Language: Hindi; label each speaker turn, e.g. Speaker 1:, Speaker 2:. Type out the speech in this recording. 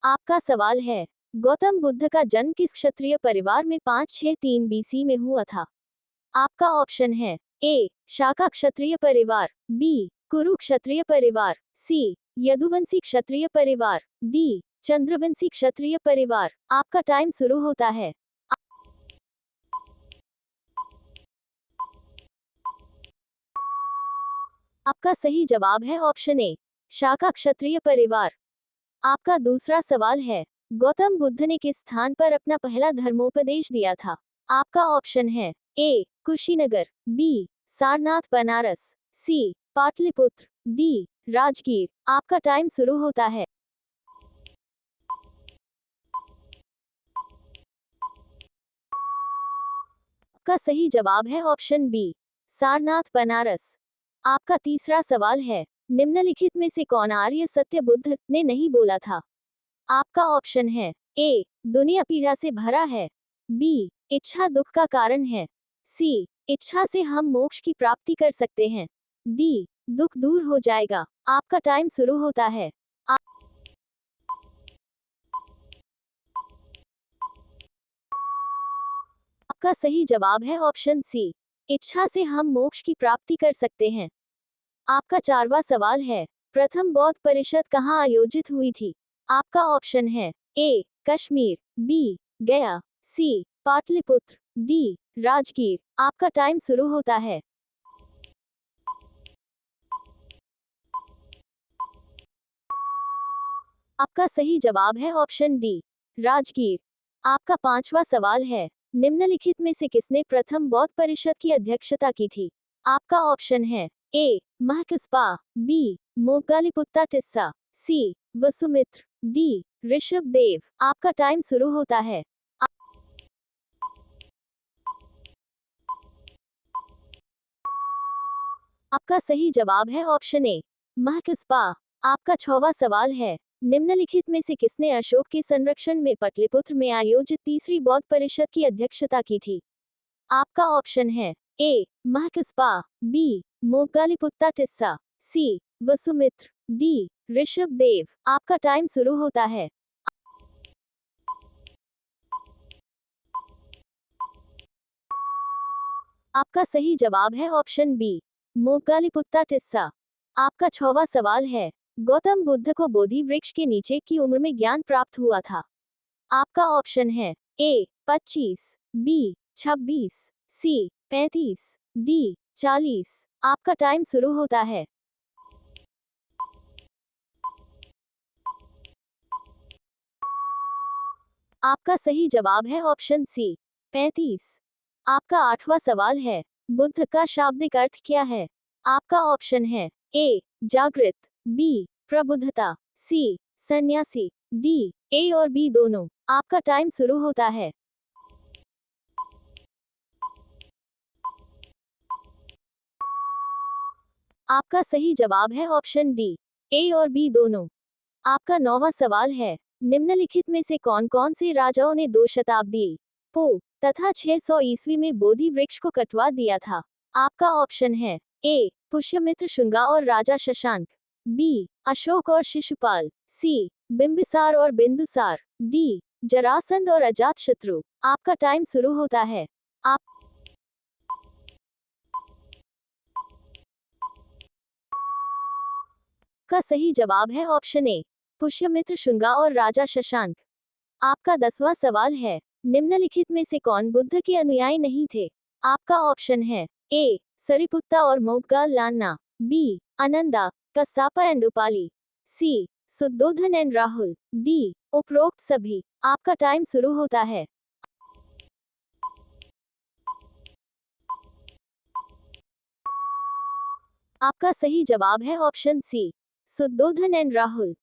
Speaker 1: आपका सवाल है, गौतम बुद्ध का जन्म किस क्षत्रिय परिवार में 563 बीसी में हुआ था? आपका ऑप्शन है ए शाका क्षत्रिय परिवार, बी कुरु क्षत्रिय परिवार, सी यदुवंशी क्षत्रिय परिवार, डी चंद्रवंशी क्षत्रिय परिवार। आपका टाइम शुरू होता है। आपका सही जवाब है ऑप्शन ए शाका क्षत्रिय परिवार। आपका दूसरा सवाल है, गौतम बुद्ध ने किस स्थान पर अपना पहला धर्मोपदेश दिया था? आपका ऑप्शन है ए कुशीनगर, बी सारनाथ बनारस, सी पाटलिपुत्र, डी राजगीर। आपका टाइम शुरू होता है। आपका सही जवाब है ऑप्शन बी सारनाथ बनारस। आपका तीसरा सवाल है, निम्नलिखित में से कौन आर्य सत्य बुद्ध ने नहीं बोला था? आपका ऑप्शन है ए दुनिया पीड़ा से भरा है, बी इच्छा दुख का कारण है, सी इच्छा से हम मोक्ष की प्राप्ति कर सकते हैं, डी दुख दूर हो जाएगा। आपका टाइम शुरू होता है। आपका सही जवाब है ऑप्शन सी इच्छा से हम मोक्ष की प्राप्ति कर सकते हैं। आपका चारवा सवाल है, प्रथम बौद्ध परिषद कहाँ आयोजित हुई थी? आपका ऑप्शन है ए कश्मीर, बी गया, सी पाटलिपुत्र, डी राजगीर। आपका टाइम शुरू होता है। आपका सही जवाब है ऑप्शन डी राजगीर। आपका पांचवा सवाल है, निम्नलिखित में से किसने प्रथम बौद्ध परिषद की अध्यक्षता की थी? आपका ऑप्शन है ए महकस्पा, बी मोगगालीपुत्ता टिस्सा, सी वसुमित्र, डी ऋषभ देव। आपका टाइम शुरू होता है। आपका सही जवाब है ऑप्शन ए महकस्पा। आपका छठवां सवाल है, निम्नलिखित में से किसने अशोक के संरक्षण में पटलिपुत्र में आयोजित तीसरी बौद्ध परिषद की अध्यक्षता की थी? आपका ऑप्शन है ए महकस्पा, बी मोगगालीपुत्ता टिस्सा, सी वसुमित्र, डी ऋषभ देव। आपका टाइम शुरू होता है। आपका सही जवाब है ऑप्शन बी मोगगालीपुत्ता टिस्सा। आपका छठवां सवाल है, गौतम बुद्ध को बोधि वृक्ष के नीचे की उम्र में ज्ञान प्राप्त हुआ था? आपका ऑप्शन है ए 25, बी 26, सी 35, डी 40। आपका टाइम शुरू होता है। आपका सही जवाब है ऑप्शन सी 35। आपका आठवां सवाल है, बुद्ध का शाब्दिक अर्थ क्या है? आपका ऑप्शन है ए जागृत, बी प्रबुद्धता, सी सन्यासी, डी ए और बी दोनों। आपका टाइम शुरू होता है। आपका सही जवाब है ऑप्शन डी ए और बी दोनों। आपका नौवां सवाल है, निम्नलिखित में से कौन कौन से राजाओं ने 2 शताब्दी पू तथा 600 ईस्वी में बोधि वृक्ष को कटवा दिया था? आपका ऑप्शन है ए पुष्यमित्र शुंगा और राजा शशांक, बी अशोक और शिशुपाल, सी बिंबिसार और बिंदुसार, डी जरासंध और अजातशत्रु। आपका टाइम शुरू होता है। आपका सही जवाब है ऑप्शन ए पुष्यमित्र शुंगा और राजा शशांक। आपका 10वां सवाल है, निम्नलिखित में से कौन बुद्ध के अनुयायी नहीं थे? आपका ऑप्शन है ए सरिपुत्ता और Moggallana, B Ananda Kassapa and Upali, C Suddhodana and Rahul, D उपरोक्त सभी। आपका टाइम शुरू होता है। आपका सही जवाब है option C Suddhodana and Rahul.